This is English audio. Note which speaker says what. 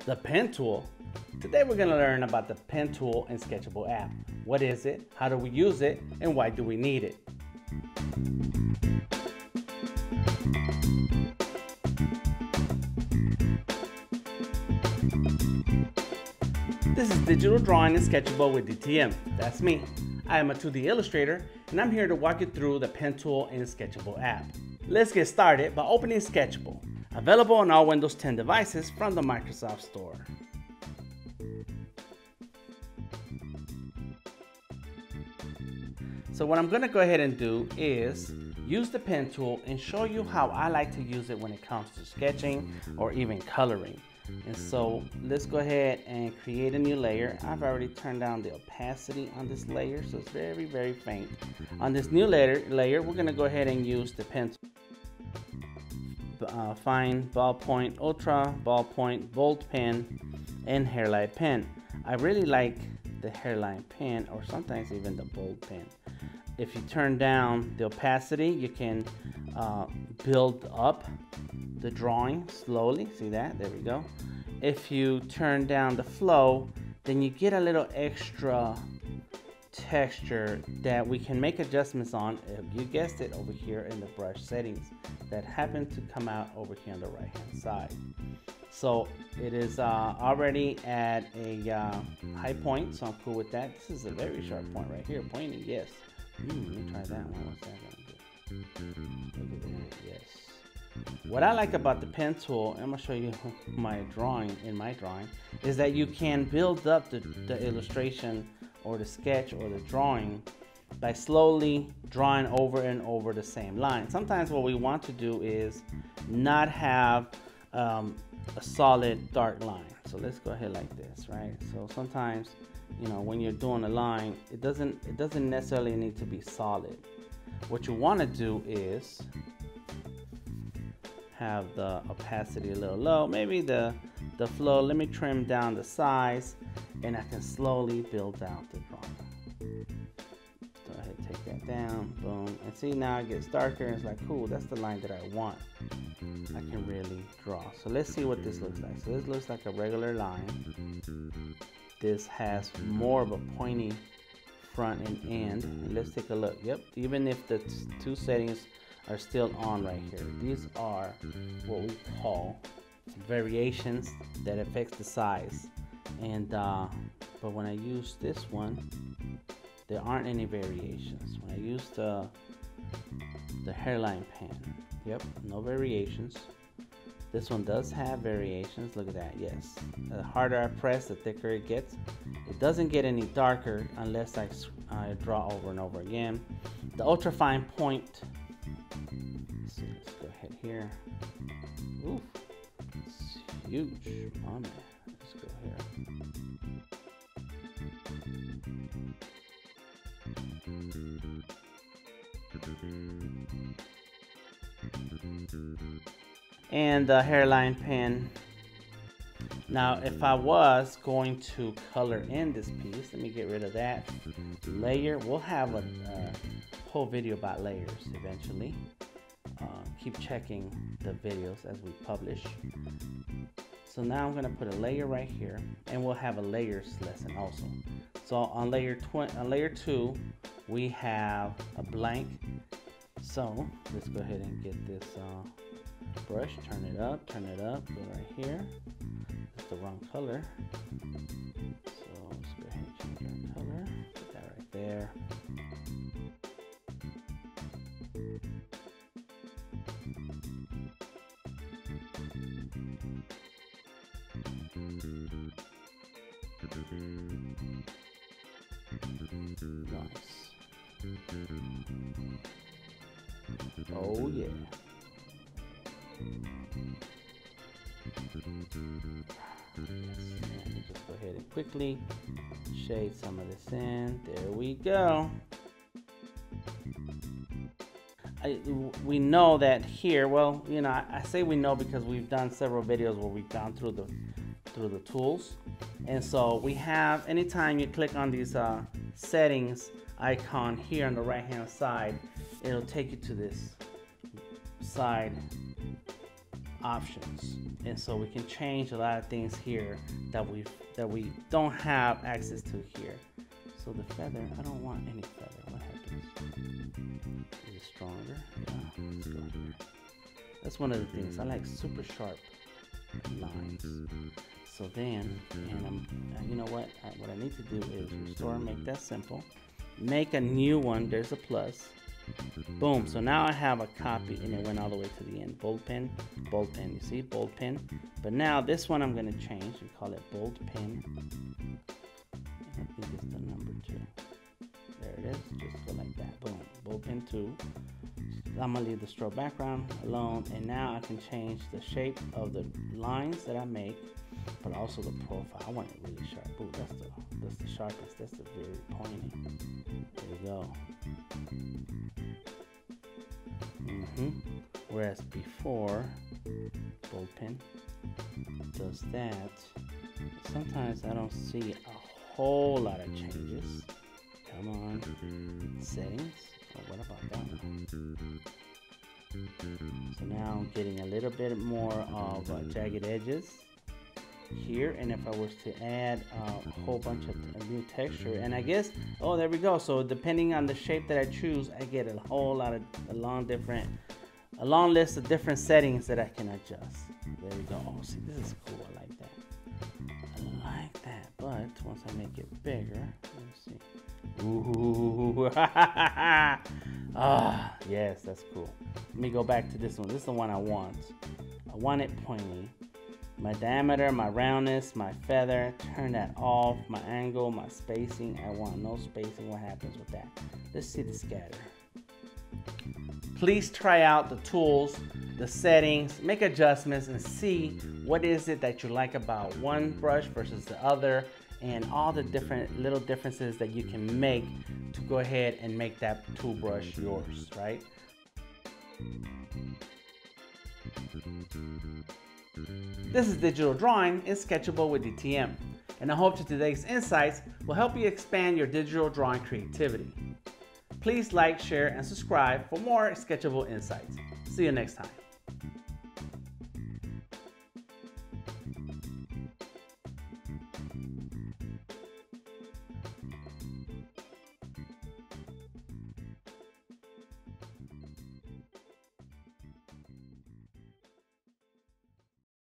Speaker 1: The pen tool. Today we're going to learn about the pen tool in Sketchable app. What is it? How do we use it? And why do we need it? This is digital drawing in Sketchable with DTM. That's me. I am a 2D illustrator, and I'm here to walk you through the pen tool in the Sketchable app. Let's get started by opening Sketchable, available on all Windows 10 devices from the Microsoft Store. So what I'm going to go ahead and do is use the pen tool and show you how I like to use it when it comes to sketching or even coloring. And so let's go ahead and create a new layer. I've already turned down the opacity on this layer, so it's very, very faint. On this new layer, we're going to go ahead and use the pen tool. Fine, ballpoint, ultra, ballpoint, bold pen, and hairline pen. I really like the hairline pen, or sometimes even the bold pen. If you turn down the opacity, you can build up the drawing slowly. See that? There we go. If you turn down the flow, then you get a little extra texture that we can make adjustments on, if you guessed it, over here in the brush settings that happen to come out over here on the right hand side. So it is already at a high point, so I'm cool with that. This is a very sharp point right here, pointing, yes. Let me try that one. What's that gonna do? Look at that, yes. What I like about the pen tool, I'm gonna show you my drawing, is that you can build up the illustration or the sketch or the drawing by slowly drawing over and over the same line. Sometimes what we want to do is not have a solid dark line. So let's go ahead like this, right? So sometimes, you know, when you're doing a line, it doesn't necessarily need to be solid. What you want to do is have the opacity a little low, maybe the flow. Let me trim down the size, and I can slowly build out the drawing. Go ahead, take that down, boom, and see, now it gets darker. And it's like, cool, that's the line that I want. I can really draw. So let's see what this looks like. So this looks like a regular line. This has more of a pointy front and end. And let's take a look. Yep, even if the two settings are still on right here, these are what we call variations that affects the size. And but when I use this one, there aren't any variations. When I use the hairline pen, yep, no variations. This one does have variations. Look at that, yes. The harder I press, the thicker it gets. It doesn't get any darker unless I draw over and over again. The ultra fine point, so let's go ahead here. Ooh, it's huge. Oh man, let's go here. And the hairline pen. Now, if I was going to color in this piece, let me get rid of that layer. We'll have a whole video about layers eventually. Keep checking the videos as we publish. So now I'm going to put a layer right here, and we'll have a layers lesson also. So on layer 2, we have a blank. So let's go ahead and get this brush, turn it up, go right here. It's the wrong color. So let's go ahead and change our color. Put that right there. Nice. Oh yeah. Let me just go ahead and quickly shade some of this in. There we go. We know that here, well, you know, I say we know because we've done several videos where we've gone through the tools. And so we have, anytime you click on these settings icon here on the right hand side, it'll take you to this side options, and so we can change a lot of things here that we don't have access to here. So the feather, I don't want any feather. What happens? Is it stronger? Yeah, let's go here. That's one of the things I like, super sharp lines. So then, and you know what? What I need to do is restore, make that simple, make a new one. There's a plus. Boom. So now I have a copy, and it went all the way to the end. Bold pen, bold pen. You see, bold pen. But now this one I'm going to change and call it bold pen. I think it's the number 2. There it is. Just go like that. Boom. Bold pen 2. I'm going to leave the stroke background alone, and now I can change the shape of the lines that I make, but also the profile. I want it really sharp. Ooh, that's the sharpest. That's the very pointy. There we go. Whereas before, bold pen does that. Sometimes I don't see a whole lot of changes. Come on, settings. Oh, what about that one? So now I'm getting a little bit more of jagged edges here, and if I was to add a whole bunch of new texture, and I guess, oh, there we go. So depending on the shape that I choose, I get a whole lot of a long list of different settings that I can adjust. There we go. Oh, see, this is cool. I like that. I like that. But once I make it bigger, let me see. Ooh. Ah, yes, that's cool. Let me go back to this one. This is the one I want. I want it pointy. My diameter, my roundness, my feather, turn that off. My angle, my spacing, I want no spacing. What happens with that? Let's see the scatter. Please try out the tools, the settings, make adjustments, and see what is it that you like about one brush versus the other, and all the different little differences that you can make to go ahead and make that tool brush yours, right? This is Digital Drawing in Sketchable with DTM, and I hope that today's insights will help you expand your digital drawing creativity. Please like, share, and subscribe for more Sketchable insights. See you next time.